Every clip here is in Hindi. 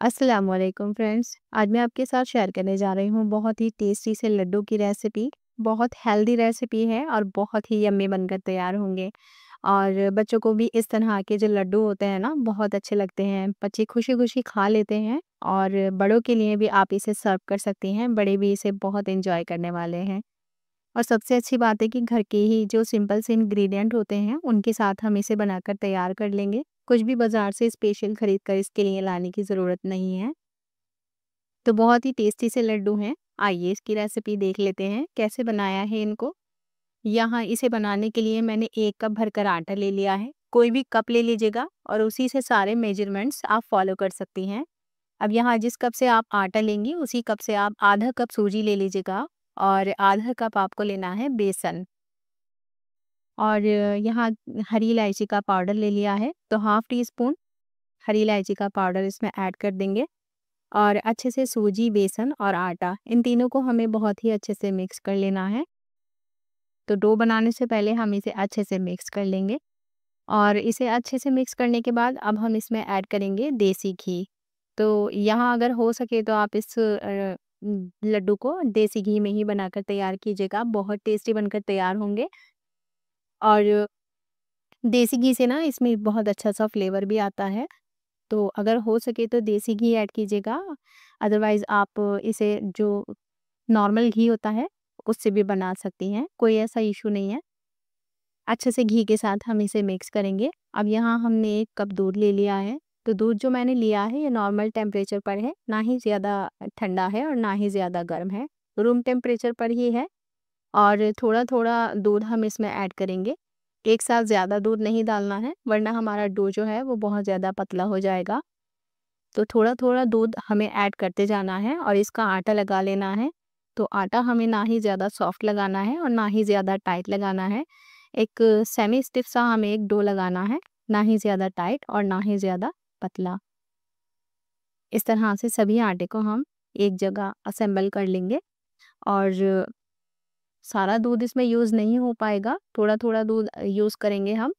अस्सलाम वालेकुम फ्रेंड्स। आज मैं आपके साथ शेयर करने जा रही हूँ बहुत ही टेस्टी से लड्डू की रेसिपी। बहुत हेल्दी रेसिपी है और बहुत ही यम्मी बनकर तैयार होंगे। और बच्चों को भी इस तरह के जो लड्डू होते हैं ना बहुत अच्छे लगते हैं। बच्चे खुशी-खुशी खा लेते हैं और बड़ों के लिए भी आप इसे सर्व कर सकती हैं। बड़े भी इसे बहुत एन्जॉय करने वाले हैं। और सबसे अच्छी बात है कि घर के ही जो सिंपल से इंग्रेडिएंट होते हैं उनके साथ हम इसे बनाकर तैयार कर लेंगे। कुछ भी बाज़ार से स्पेशल खरीद कर इसके लिए लाने की ज़रूरत नहीं है। तो बहुत ही टेस्टी से लड्डू हैं। आइए इसकी रेसिपी देख लेते हैं कैसे बनाया है इनको। यहाँ इसे बनाने के लिए मैंने 1 कप भरकर आटा ले लिया है। कोई भी कप ले लीजिएगा और उसी से सारे मेजरमेंट्स आप फॉलो कर सकती हैं। अब यहाँ जिस कप से आप आटा लेंगी उसी कप से आप आधा कप सूजी ले लीजिएगा और आधा कप आपको लेना है बेसन। और यहाँ हरी इलायची का पाउडर ले लिया है, तो हाफ टी स्पून हरी इलायची का पाउडर इसमें ऐड कर देंगे। और अच्छे से सूजी, बेसन और आटा इन तीनों को हमें बहुत ही अच्छे से मिक्स कर लेना है। तो डो बनाने से पहले हम इसे अच्छे से मिक्स कर लेंगे और इसे अच्छे से मिक्स करने के बाद अब हम इसमें ऐड करेंगे देसी घी। तो यहाँ अगर हो सके तो आप इस लड्डू को देसी घी में ही बनाकर तैयार कीजिएगा, बहुत टेस्टी बनकर तैयार होंगे। और देसी घी से ना इसमें बहुत अच्छा-सा फ्लेवर भी आता है। तो अगर हो सके तो देसी घी ऐड कीजिएगा, अदरवाइज़ आप इसे जो नॉर्मल घी होता है, उससे भी बना सकती हैं, कोई ऐसा इश्यू नहीं है। अच्छे से घी के साथ हम इसे मिक्स करेंगे। अब यहाँ हमने 1 कप दूध ले लिया है, तो दूध जो मैंने लिया है ये नॉर्मल टेम्परेचर पर है, ना ही ज़्यादा ठंडा है और ना ही ज़्यादा गर्म है, रूम टेम्परेचर पर ही है। और थोड़ा-थोड़ा दूध हम इसमें ऐड करेंगे। एक साथ ज़्यादा दूध नहीं डालना है, वरना हमारा डो जो है वो बहुत ज़्यादा पतला हो जाएगा। तो थोड़ा-थोड़ा दूध हमें ऐड करते जाना है और इसका आटा लगा लेना है। तो आटा हमें ना ही ज़्यादा सॉफ्ट लगाना है और ना ही ज़्यादा टाइट लगाना है। एक सेमी स्टिफ सा हमें एक डो लगाना है, ना ही ज़्यादा टाइट और ना ही ज़्यादा पतला। इस तरह से सभी आटे को हम एक जगह असेंबल कर लेंगे। और सारा दूध इसमें यूज़ नहीं हो पाएगा, थोड़ा-थोड़ा दूध यूज़ करेंगे हम।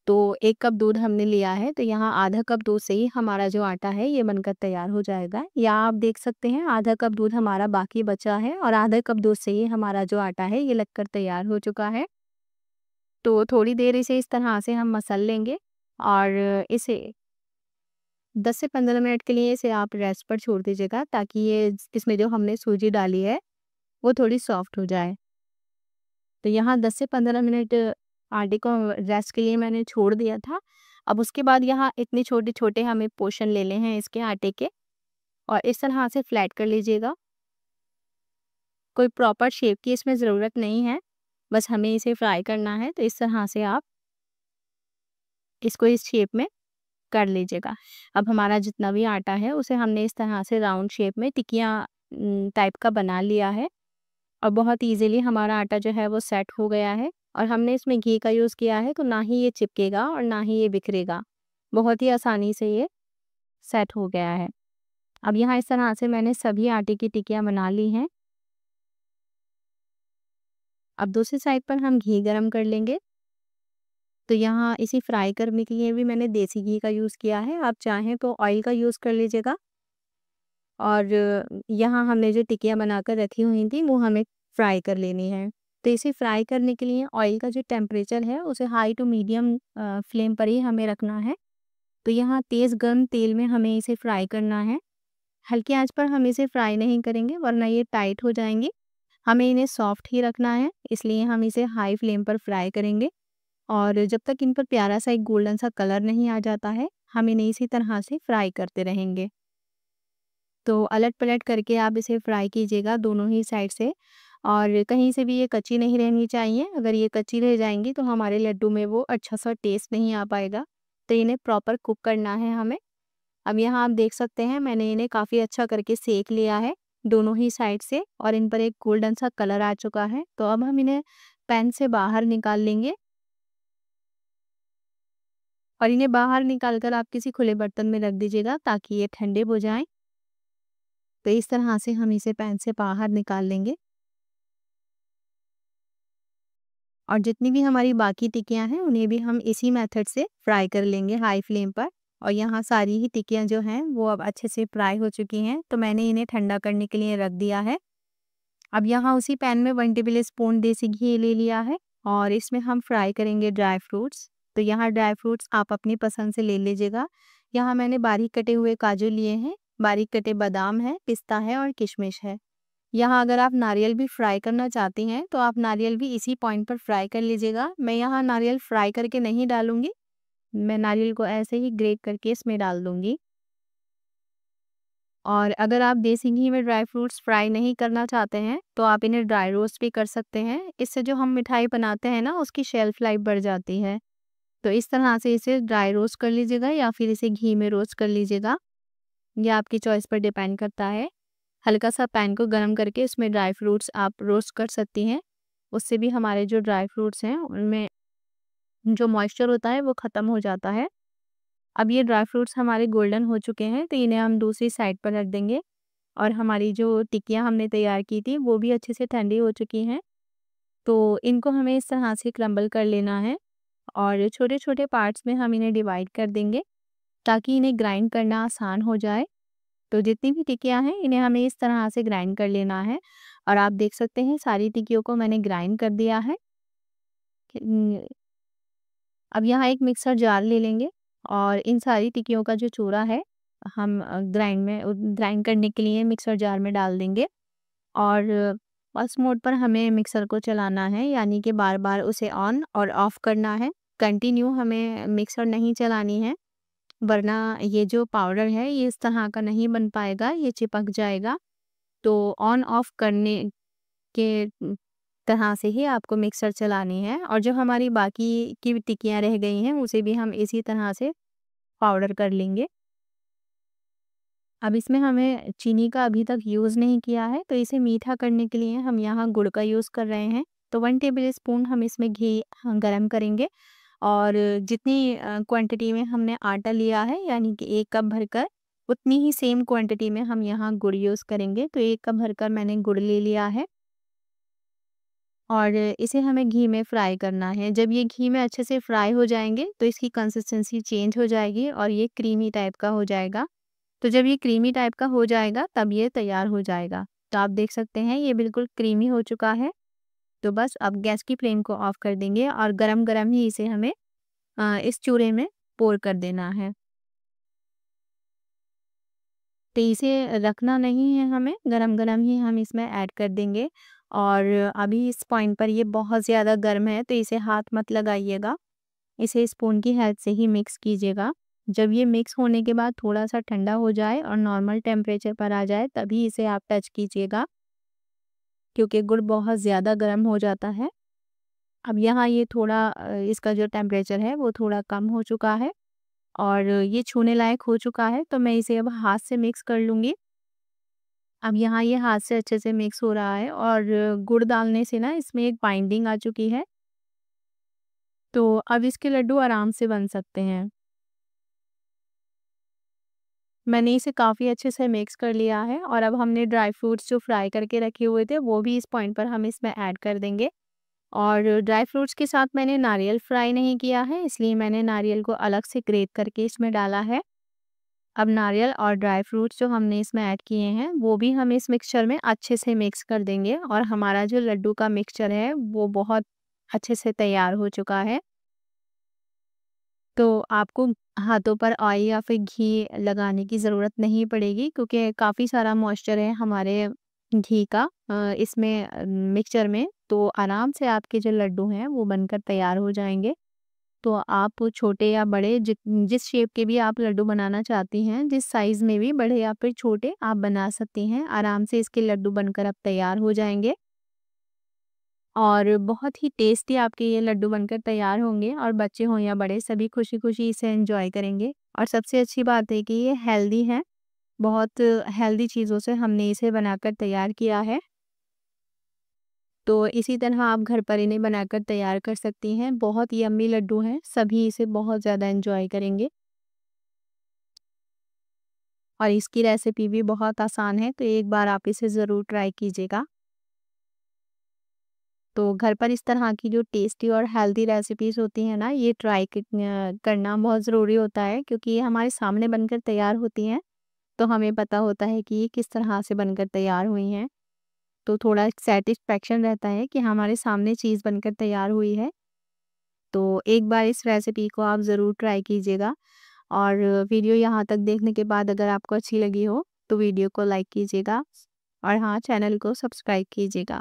तो 1 कप दूध हमने लिया है, तो यहाँ आधा कप दूध से ही हमारा जो आटा है ये बनकर तैयार हो जाएगा। या आप देख सकते हैं आधा कप दूध हमारा बाकी बचा है और आधा कप दूध से ही हमारा जो आटा है ये लगकर तैयार हो चुका है। तो थोड़ी देर इसे इस तरह से हम मसल लेंगे और इसे 10 से 15 मिनट के लिए इसे आप रेस्ट पर छोड़ दीजिएगा, ताकि ये इसमें जो हमने सूजी डाली है वो थोड़ी सॉफ्ट हो जाए। तो यहाँ 10 से 15 मिनट आटे को रेस्ट के लिए मैंने छोड़ दिया था। अब उसके बाद यहाँ इतने छोटे-छोटे हमें पोर्शन लेने हैं इसके आटे के और इस तरह से फ्लैट कर लीजिएगा। कोई प्रॉपर शेप की इसमें ज़रूरत नहीं है, बस हमें इसे फ्राई करना है, तो इस तरह से आप इसको इस शेप में कर लीजिएगा। अब हमारा जितना भी आटा है उसे हमने इस तरह से राउंड शेप में टिकिया टाइप का बना लिया है और बहुत ईज़िली हमारा आटा जो है वो सेट हो गया है। और हमने इसमें घी का यूज़ किया है, तो ना ही ये चिपकेगा और ना ही ये बिखरेगा। बहुत ही आसानी से ये सेट हो गया है। अब यहाँ इस तरह से मैंने सभी आटे की टिकियाँ बना ली हैं। अब दूसरी साइड पर हम घी गरम कर लेंगे। तो यहाँ इसे फ्राई करने के लिए भी मैंने देसी घी का यूज़ किया है, आप चाहें तो ऑयल का यूज़ कर लीजिएगा। और यहाँ हमने जो टिकियाँ बनाकर रखी हुई थी वो हमें फ्राई कर लेनी है। तो इसे फ्राई करने के लिए ऑयल का जो टेम्परेचर है उसे हाई टू मीडियम फ्लेम पर ही हमें रखना है। तो यहाँ तेज़ गर्म तेल में हमें इसे फ्राई करना है। हल्की आँच पर हम इसे फ्राई नहीं करेंगे, वरना ये टाइट हो जाएँगी। हमें इन्हें सॉफ्ट ही रखना है, इसलिए हम इसे हाई फ्लेम पर फ्राई करेंगे। और जब तक इन पर प्यारा सा एक गोल्डन सा कलर नहीं आ जाता है, हम इन्हें इसी तरह से फ्राई करते रहेंगे। तो अलट-पलट करके आप इसे फ्राई कीजिएगा दोनों ही साइड से और कहीं से भी ये कच्ची नहीं रहनी चाहिए। अगर ये कच्ची रह जाएँगी तो हमारे लड्डू में वो अच्छा-सा टेस्ट नहीं आ पाएगा। तो इन्हें प्रॉपर कुक करना है हमें। अब यहाँ आप देख सकते हैं मैंने इन्हें काफ़ी अच्छा करके सेक लिया है दोनों ही साइड से और इन पर एक गोल्डन सा कलर आ चुका है। तो अब हम इन्हें पैन से बाहर निकाल लेंगे और इन्हें बाहर निकाल कर आप किसी खुले बर्तन में रख दीजिएगा, ताकि ये ठंडे हो जाएँ। तो इस तरह से हम इसे पैन से बाहर निकाल लेंगे। और जितनी भी हमारी बाकी टिक्कियाँ हैं उन्हें भी हम इसी मेथड से फ्राई कर लेंगे हाई फ्लेम पर। और यहाँ सारी ही टिक्कियाँ जो हैं वो अब अच्छे से फ्राई हो चुकी हैं, तो मैंने इन्हें ठंडा करने के लिए रख दिया है। अब यहाँ उसी पैन में 1 टेबलस्पून देसी घी ले लिया है और इसमें हम फ्राई करेंगे ड्राई फ्रूट्स। तो यहाँ ड्राई फ्रूट्स आप अपनी पसंद से ले लीजिएगा। यहाँ मैंने बारीक कटे हुए काजू लिए हैं, बारीक कटे बादाम है, पिस्ता है और किशमिश है। यहाँ अगर आप नारियल भी फ्राई करना चाहती हैं, तो आप नारियल भी इसी पॉइंट पर फ्राई कर लीजिएगा। मैं यहाँ नारियल फ्राई करके नहीं डालूँगी, मैं नारियल को ऐसे ही ग्रेट करके इसमें डाल दूँगी। और अगर आप देसी घी में ड्राई फ्रूट्स फ्राई नहीं करना चाहते हैं, तो आप इन्हें ड्राई रोस्ट भी कर सकते हैं। इससे जो हम मिठाई बनाते हैं ना, उसकी शेल्फ लाइफ बढ़ जाती है। तो इस तरह से इसे ड्राई रोस्ट कर लीजिएगा या फिर इसे घी में रोस्ट कर लीजिएगा। ये आपकी चॉइस पर डिपेंड करता है। हल्का-सा पैन को गरम करके इसमें ड्राई फ्रूट्स आप रोस्ट कर सकती हैं। उससे भी हमारे जो ड्राई फ्रूट्स हैं, उनमें जो मॉइस्चर होता है, वो ख़त्म हो जाता है। अब ये ड्राई फ्रूट्स हमारे गोल्डन हो चुके हैं, तो इन्हें हम दूसरी साइड पर रख देंगे और हमारी जो टिक्कियाँ हमने तैयार की थी, वो भी अच्छे से ठंडी हो चुकी हैं। तो इनको हमें इस तरह से क्रम्बल कर लेना है और छोटे-छोटे पार्ट्स में हम इन्हें डिवाइड कर देंगे, ताकि इन्हें ग्राइंड करना आसान हो जाए। तो जितनी भी टिक्कियाँ हैं, इन्हें हमें इस तरह से ग्राइंड कर लेना है और आप देख सकते हैं सारी टिक्कियों को मैंने ग्राइंड कर दिया है। अब यहाँ एक मिक्सर जार ले लेंगे और इन सारी टिक्कियों का जो चूरा है, हम ग्राइंड करने के लिए मिक्सर जार में डाल देंगे और फर्स्ट मोड पर हमें मिक्सर को चलाना है, यानी कि बार-बार उसे ऑन और ऑफ करना है। कंटिन्यू हमें मिक्सर नहीं चलानी है, वरना ये जो पाउडर है ये इस तरह का नहीं बन पाएगा, ये चिपक जाएगा। तो ऑन ऑफ करने के तरह से ही आपको मिक्सर चलानी है और जो हमारी बाकी की टिक्कियाँ रह गई हैं, उसे भी हम इसी तरह से पाउडर कर लेंगे। अब इसमें हमें चीनी का अभी तक यूज़ नहीं किया है, तो इसे मीठा करने के लिए हम यहाँ गुड़ का यूज़ कर रहे हैं। तो 1 टेबलस्पून हम इसमें घी गरम करेंगे और जितनी क्वांटिटी में हमने आटा लिया है, यानी कि 1 कप भरकर, उतनी ही सेम क्वांटिटी में हम यहाँ गुड़ यूज़ करेंगे। तो 1 कप भरकर मैंने गुड़ ले लिया है और इसे हमें घी में फ्राई करना है। जब ये घी में अच्छे से फ्राई हो जाएँगे, तो इसकी कंसिस्टेंसी चेंज हो जाएगी और ये क्रीमी टाइप का हो जाएगा। तो जब ये क्रीमी टाइप का हो जाएगा, तब ये तैयार हो जाएगा। तो आप देख सकते हैं ये बिल्कुल क्रीमी हो चुका है। तो बस अब गैस की फ्लेम को ऑफ कर देंगे और गरम-गरम ही इसे हमें इस चूरे में पोर कर देना है। तो इसे रखना नहीं है हमें, गरम-गरम ही हम इसमें ऐड कर देंगे और अभी इस पॉइंट पर ये बहुत ज़्यादा गर्म है, तो इसे हाथ मत लगाइएगा। इसे स्पून की हेल्प से ही मिक्स कीजिएगा। जब ये मिक्स होने के बाद थोड़ा-सा ठंडा हो जाए और नॉर्मल टेम्परेचर पर आ जाए, तभी इसे आप टच कीजिएगा, क्योंकि गुड़ बहुत ज़्यादा गर्म हो जाता है। अब यहाँ ये थोड़ा इसका जो टेम्परेचर है वो थोड़ा कम हो चुका है और ये छूने लायक हो चुका है, तो मैं इसे अब हाथ से मिक्स कर लूँगी। अब यहाँ ये हाथ से अच्छे से मिक्स हो रहा है और गुड़ डालने से ना इसमें एक बाइंडिंग आ चुकी है, तो अब इसके लड्डू आराम से बन सकते हैं। मैंने इसे काफ़ी अच्छे से मिक्स कर लिया है और अब हमने ड्राई फ्रूट्स जो फ्राई करके रखे हुए थे, वो भी इस पॉइंट पर हम इसमें ऐड कर देंगे और ड्राई फ्रूट्स के साथ मैंने नारियल फ्राई नहीं किया है, इसलिए मैंने नारियल को अलग से ग्रेट करके इसमें डाला है। अब नारियल और ड्राई फ्रूट्स जो हमने इसमें ऐड किए हैं, वो भी हम इस मिक्सचर में अच्छे से मिक्स कर देंगे और हमारा जो लड्डू का मिक्सचर है, वो बहुत अच्छे से तैयार हो चुका है। तो आपको हाथों पर ऑयल या फिर घी लगाने की ज़रूरत नहीं पड़ेगी, क्योंकि काफ़ी सारा मॉइस्चर है हमारे घी का इसमें मिक्सचर में, तो आराम से आपके जो लड्डू हैं वो बनकर तैयार हो जाएँगे। तो आप छोटे या बड़े जिस शेप के भी आप लड्डू बनाना चाहती हैं, जिस साइज़ में भी बड़े या फिर छोटे आप बना सकती हैं। आराम से इसके लड्डू बनकर अब तैयार हो जाएँगे और बहुत ही टेस्टी आपके ये लड्डू बनकर तैयार होंगे और बच्चे हों या बड़े सभी खुशी-खुशी इसे एन्जॉय करेंगे। और सबसे अच्छी बात है कि ये हेल्दी है, बहुत हेल्दी चीज़ों से हमने इसे बनाकर तैयार किया है। तो इसी तरह आप घर पर इन्हें बनाकर तैयार कर सकती हैं। बहुत यम्मी लड्डू हैं, सभी इसे बहुत ज़्यादा एन्जॉय करेंगे और इसकी रेसिपी भी बहुत आसान है, तो एक बार आप इसे ज़रूर ट्राई कीजिएगा। तो घर पर इस तरह की जो टेस्टी और हेल्दी रेसिपीज़ होती हैं ना, ये ट्राई करना बहुत ज़रूरी होता है, क्योंकि ये हमारे सामने बनकर तैयार होती हैं, तो हमें पता होता है कि ये किस तरह से बनकर तैयार हुई हैं। तो थोड़ा एक सैटिस्फैक्शन रहता है कि हमारे सामने चीज़ बनकर तैयार हुई है। तो एक बार इस रेसिपी को आप ज़रूर ट्राई कीजिएगा, और वीडियो यहाँ तक देखने के बाद अगर आपको अच्छी लगी हो, तो वीडियो को लाइक कीजिएगा, और हाँ, चैनल को सब्सक्राइब कीजिएगा।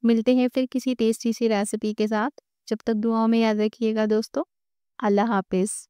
मिलते हैं फिर किसी टेस्टी सी रेसिपी के साथ। जब तक दुआओं में याद रखिएगा दोस्तों। अल्लाह हाफ़िज़।